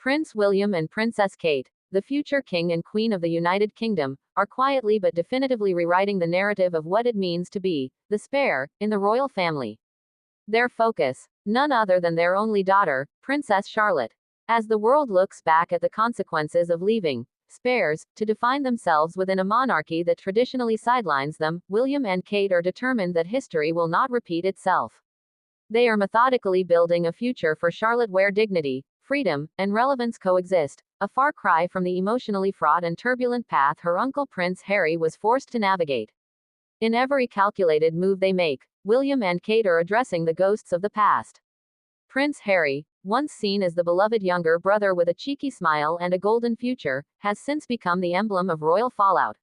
Prince William and Princess Kate, the future king and queen of the United Kingdom, are quietly but definitively rewriting the narrative of what it means to be the spare in the royal family. Their focus, none other than their only daughter, Princess Charlotte. As the world looks back at the consequences of leaving spares to define themselves within a monarchy that traditionally sidelines them, William and Kate are determined that history will not repeat itself. They are methodically building a future for Charlotte where dignity, freedom, and relevance coexist, a far cry from the emotionally fraught and turbulent path her uncle Prince Harry was forced to navigate. In every calculated move they make, William and Kate are addressing the ghosts of the past. Prince Harry, once seen as the beloved younger brother with a cheeky smile and a golden future, has since become the emblem of royal fallout.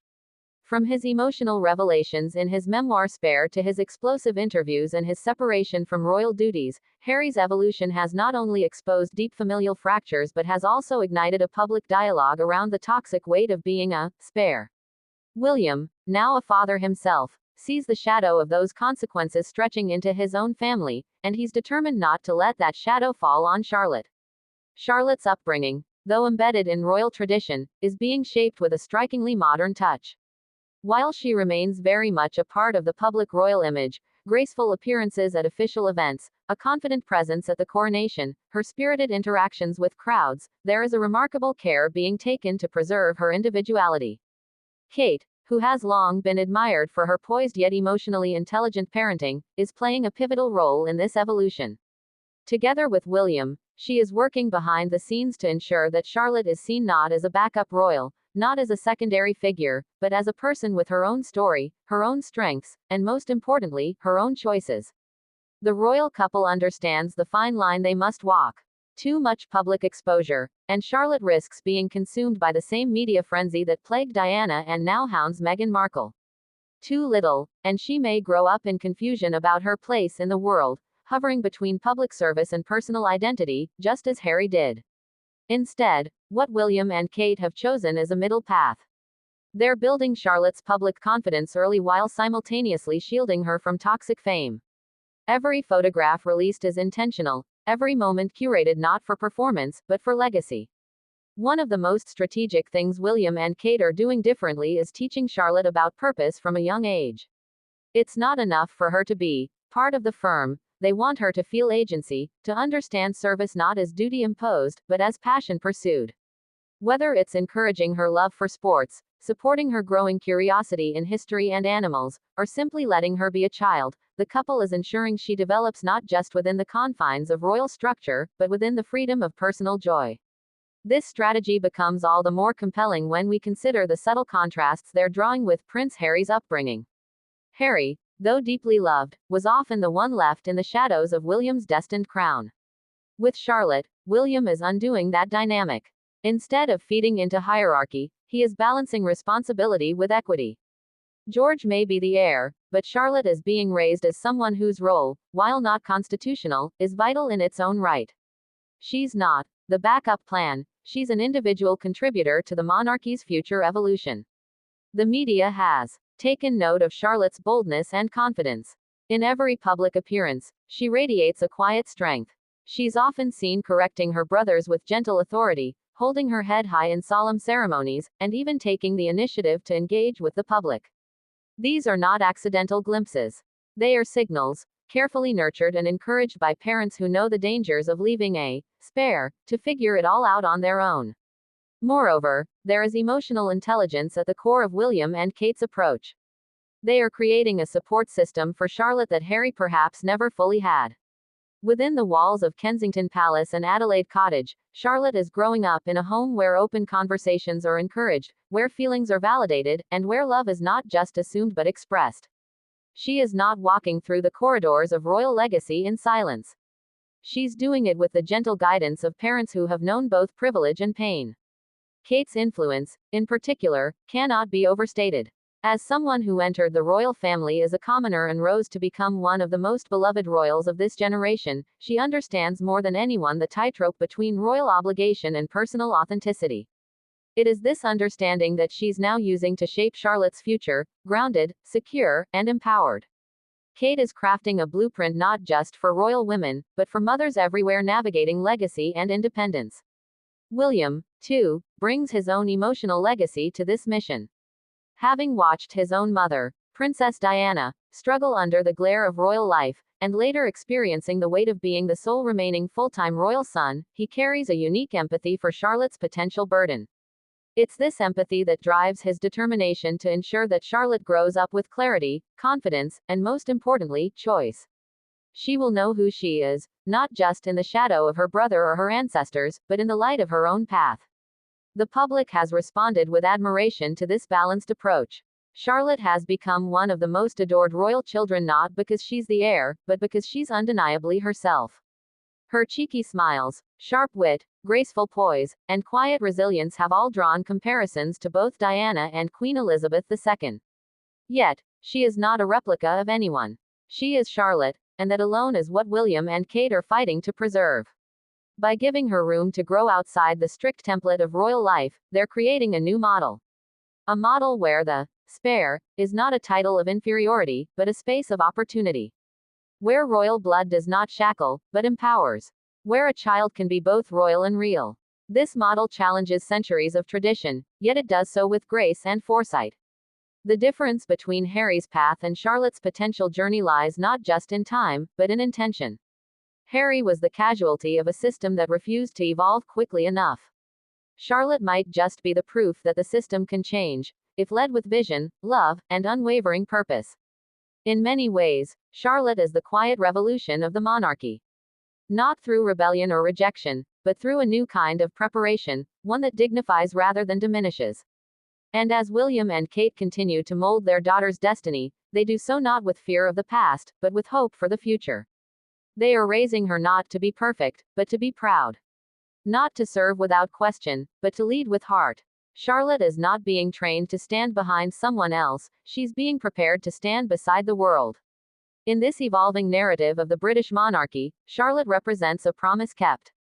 From his emotional revelations in his memoir Spare to his explosive interviews and his separation from royal duties, Harry's evolution has not only exposed deep familial fractures but has also ignited a public dialogue around the toxic weight of being a spare. William, now a father himself, sees the shadow of those consequences stretching into his own family, and he's determined not to let that shadow fall on Charlotte. Charlotte's upbringing, though embedded in royal tradition, is being shaped with a strikingly modern touch. While she remains very much a part of the public royal image, graceful appearances at official events, a confident presence at the coronation, her spirited interactions with crowds, there is a remarkable care being taken to preserve her individuality. Kate, who has long been admired for her poised yet emotionally intelligent parenting, is playing a pivotal role in this evolution. Together with William, she is working behind the scenes to ensure that Charlotte is seen not as a backup royal, not as a secondary figure, but as a person with her own story, her own strengths, and most importantly, her own choices. The royal couple understands the fine line they must walk. Too much public exposure, and Charlotte risks being consumed by the same media frenzy that plagued Diana and now hounds Meghan Markle. Too little, and she may grow up in confusion about her place in the world, hovering between public service and personal identity, just as Harry did. Instead, what William and Kate have chosen is a middle path. They're building Charlotte's public confidence early while simultaneously shielding her from toxic fame. Every photograph released is intentional, every moment curated not for performance, but for legacy. One of the most strategic things William and Kate are doing differently is teaching Charlotte about purpose from a young age. It's not enough for her to be part of the firm, they want her to feel agency, to understand service not as duty imposed, but as passion pursued. Whether it's encouraging her love for sports, supporting her growing curiosity in history and animals, or simply letting her be a child, the couple is ensuring she develops not just within the confines of royal structure, but within the freedom of personal joy. This strategy becomes all the more compelling when we consider the subtle contrasts they're drawing with Prince Harry's upbringing. Harry, though deeply loved, was often the one left in the shadows of William's destined crown. With Charlotte, William is undoing that dynamic. Instead of feeding into hierarchy, he is balancing responsibility with equity. George may be the heir, but Charlotte is being raised as someone whose role, while not constitutional, is vital in its own right. She's not the backup plan, she's an individual contributor to the monarchy's future evolution. The media has taken note of Charlotte's boldness and confidence. In every public appearance, she radiates a quiet strength. She's often seen correcting her brothers with gentle authority, holding her head high in solemn ceremonies, and even taking the initiative to engage with the public. These are not accidental glimpses. They are signals, carefully nurtured and encouraged by parents who know the dangers of leaving a spare to figure it all out on their own. Moreover, there is emotional intelligence at the core of William and Kate's approach. They are creating a support system for Charlotte that Harry perhaps never fully had. Within the walls of Kensington Palace and Adelaide Cottage, Charlotte is growing up in a home where open conversations are encouraged, where feelings are validated, and where love is not just assumed but expressed. She is not walking through the corridors of royal legacy in silence. She's doing it with the gentle guidance of parents who have known both privilege and pain. Kate's influence, in particular, cannot be overstated. As someone who entered the royal family as a commoner and rose to become one of the most beloved royals of this generation, she understands more than anyone the tightrope between royal obligation and personal authenticity. It is this understanding that she's now using to shape Charlotte's future, grounded, secure, and empowered. Kate is crafting a blueprint not just for royal women, but for mothers everywhere navigating legacy and independence. William, too, brings his own emotional legacy to this mission. Having watched his own mother, Princess Diana, struggle under the glare of royal life, and later experiencing the weight of being the sole remaining full-time royal son, he carries a unique empathy for Charlotte's potential burden. It's this empathy that drives his determination to ensure that Charlotte grows up with clarity, confidence, and most importantly, choice. She will know who she is, not just in the shadow of her brother or her ancestors, but in the light of her own path. The public has responded with admiration to this balanced approach. Charlotte has become one of the most adored royal children not because she's the heir, but because she's undeniably herself. Her cheeky smiles, sharp wit, graceful poise, and quiet resilience have all drawn comparisons to both Diana and Queen Elizabeth II. Yet, she is not a replica of anyone. She is Charlotte, and that alone is what William and Kate are fighting to preserve. By giving her room to grow outside the strict template of royal life, they're creating a new model. A model where the spare is not a title of inferiority, but a space of opportunity. Where royal blood does not shackle, but empowers. Where a child can be both royal and real. This model challenges centuries of tradition, yet it does so with grace and foresight. The difference between Harry's path and Charlotte's potential journey lies not just in time, but in intention. Harry was the casualty of a system that refused to evolve quickly enough. Charlotte might just be the proof that the system can change, if led with vision, love, and unwavering purpose. In many ways, Charlotte is the quiet revolution of the monarchy. Not through rebellion or rejection, but through a new kind of preparation, one that dignifies rather than diminishes. And as William and Kate continue to mold their daughter's destiny, they do so not with fear of the past, but with hope for the future. They are raising her not to be perfect, but to be proud. Not to serve without question, but to lead with heart. Charlotte is not being trained to stand behind someone else, she's being prepared to stand beside the world. In this evolving narrative of the British monarchy, Charlotte represents a promise kept.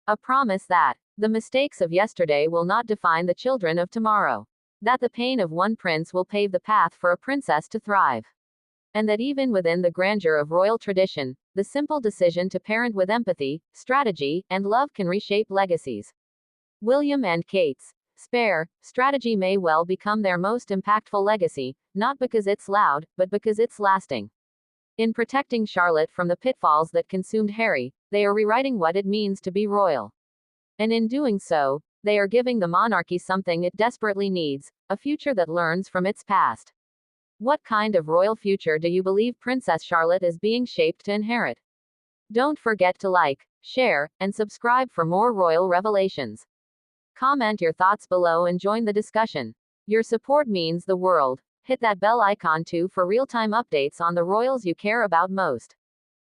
A promise that the mistakes of yesterday will not define the children of tomorrow. That the pain of one prince will pave the path for a princess to thrive. And that even within the grandeur of royal tradition, the simple decision to parent with empathy, strategy, and love can reshape legacies. William and Kate's spare strategy may well become their most impactful legacy, not because it's loud, but because it's lasting. In protecting Charlotte from the pitfalls that consumed Harry, they are rewriting what it means to be royal. And in doing so, they are giving the monarchy something it desperately needs, a future that learns from its past. What kind of royal future do you believe Princess Charlotte is being shaped to inherit? Don't forget to like, share, and subscribe for more royal revelations. Comment your thoughts below and join the discussion. Your support means the world. Hit that bell icon too for real-time updates on the royals you care about most.